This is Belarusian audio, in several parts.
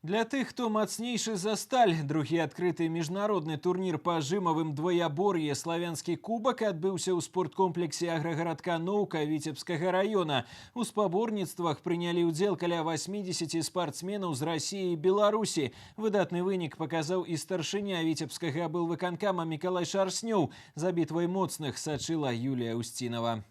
Для тых, хто мацнейшы за сталь, другі адкрыты міжнародны турнір па жымавым двоябор'е славянскі кубак адбыўся ў спорткомплексе аграгарадка Ноўка Віцебскага района. У спаборніцтвах прынялі ўдзел каля 80 спартсменаў з Расіі і Беларусі. Выдатны вынік паказаў і старшыня Віцебскага аблвыканкама Мікалай Шарснёў. За бітвай моцных сачыла Юлія Устінова.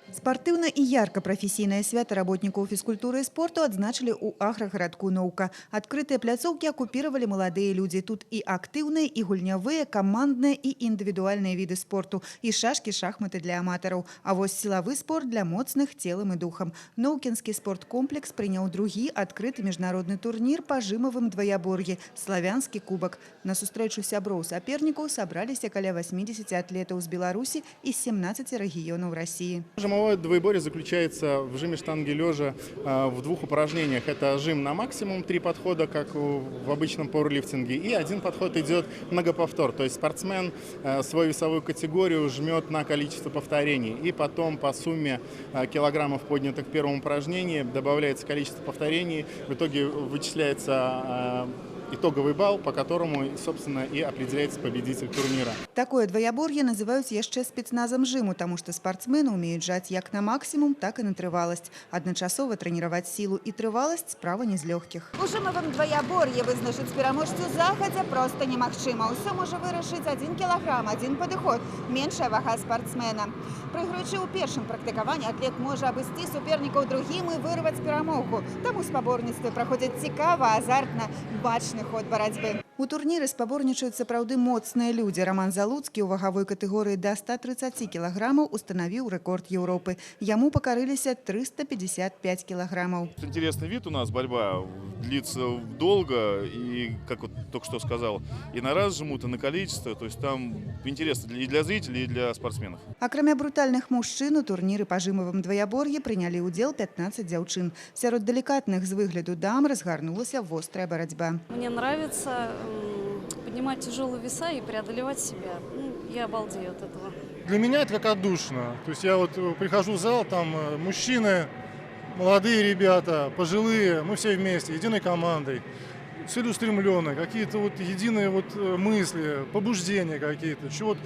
Спартыўна і ярка-прафесійнае свята работнікаў фізкультуры і спорту адзначылі ў аграгарадку Ноўка. Адкрытыя пляцоўкі акупіравалі маладыя людзі. Тут і актыўныя, і гульнявыя, камандныя і індывідуальныя віды спорту, і шашкі, шахматы для аматараў. А вось сілавы спорт для моцных целам і духам. Ноўкінскі спорткомплекс прыняў другі адкрыты міжнародны турнір па жымавым двоябор'і «Славянскі кубак». На сустрэчу сяброў сапернікаў сабраліся каля 80 атлетаў з Беларусі і 17 рэгіёнаў Расіі. Жимовое двоеборье заключается в жиме штанги лежа в двух упражнениях. Это жим на максимум, 3 подхода, как в обычном пауэрлифтинге, и один подход идет многоповтор. То есть спортсмен свою весовую категорию жмет на количество повторений. И потом по сумме килограммов, поднятых в первом упражнении, добавляется количество повторений. В итоге вычисляется итоговый балл, по которому, собственно, и определяется победитель турнира. Такое двоябор'е называюць яшчэ спецназам жыму, таму што спартсмены ўмеюць жаць як на максімум, так і на трываласць. Адначасова трэніраваць сілу і трываласць справа не з лёгкіх. У жымавым двоябор'е вызначыць пераможцу захадзя проста немагчыма. Усё можа вырашыць 1 кілаграм, 1 падыход, меншая вага спартсмена. Прыйграючы ў першым практыкаванні, атлет можа абысці супернікаў другім і вырваць перамогу. Таму спаборніцтвы праходзяць цікава, азартна, бачны ход барацьбы. У турніры спаборнічаюць сапраўды моцныя людзі. Роман Залуцкі ў вагавой катэгорыі да 130 кілаграмаў устанавіў рэкорд Еўропы. Яму пакарыліся 355 килограммов. Интересный вид у нас, борьба длится долго, и, как вот только что сказал, и на раз жмут, и на количество, то есть там интересно и для зрителей, и для спортсменов. Акрамя брутальных мужчын, у турніры па жымавым двоябор'е прынялі ўдзел 15 дзяўчын. Сярод далікатных з выгляду дам разгарнулася вострая барацьба. Мне нравится поднимать тяжелые веса и преодолевать себя. Я обалдею от этого. Для меня это как отдушина. То есть я вот прихожу в зал, там мужчины, молодые ребята, пожилые, мы все вместе, единой командой, целеустремленные, какие-то вот единые вот мысли, побуждения какие-то. Чего вот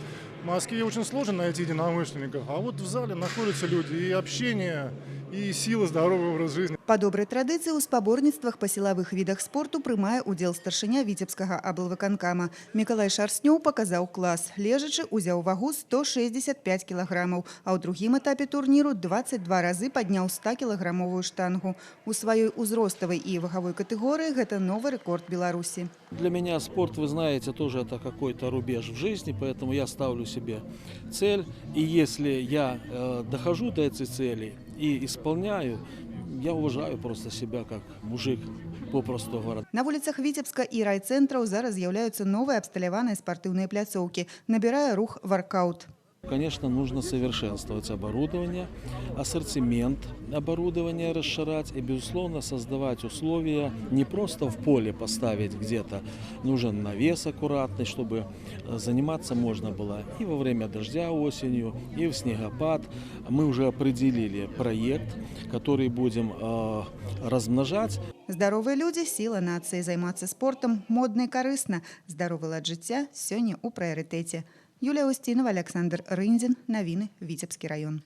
в Москве очень сложно найти единомышленников, а вот в зале находятся люди, и общение, и сила, здоровый образ жизни. Па добрай традыцыі ў спаборніцтвах па сілавых відах спорту прымае ўдзел старшыня Віцебскага аблвыканкама. Мікалай Шарснёў паказаў клас. Лежачы ўзяў вагу 165 кілаграмаў, а ў другім этапе турніру 22 разы падняў 100-кілаграмовую штангу. У сваёй узроставай і вагавой катэгорыі гэта новы рэкорд Беларусі. Для меня спорт, вы знаете, тоже это какой-то рубеж в жизни, поэтому я ставлю себе цель. И если я дохожу до этой цели и исполняю, я уважаю просто себя как мужик, попросту говоря. На вуліцах Віцебска і райцэнтраў зараз з'яўляюцца новыя абсталяваныя спартыўныя пляцоўкі. Набірае рух воркаут. Конечно, нужно совершенствовать оборудование, ассортимент оборудования расширять и, безусловно, создавать условия не просто в поле поставить где-то. Нужен навес аккуратный, чтобы заниматься можно было и во время дождя осенью, и в снегопад. Мы уже определили проект, который будем размножать. Здаровыя людзі – сіла нацыі. Займацца спортам модна і карысна. Здаровы лад жыцця сёння ў прыярытэце. Юлія Устінова, Александр Рындзін. Навіны. Віцебскі раён.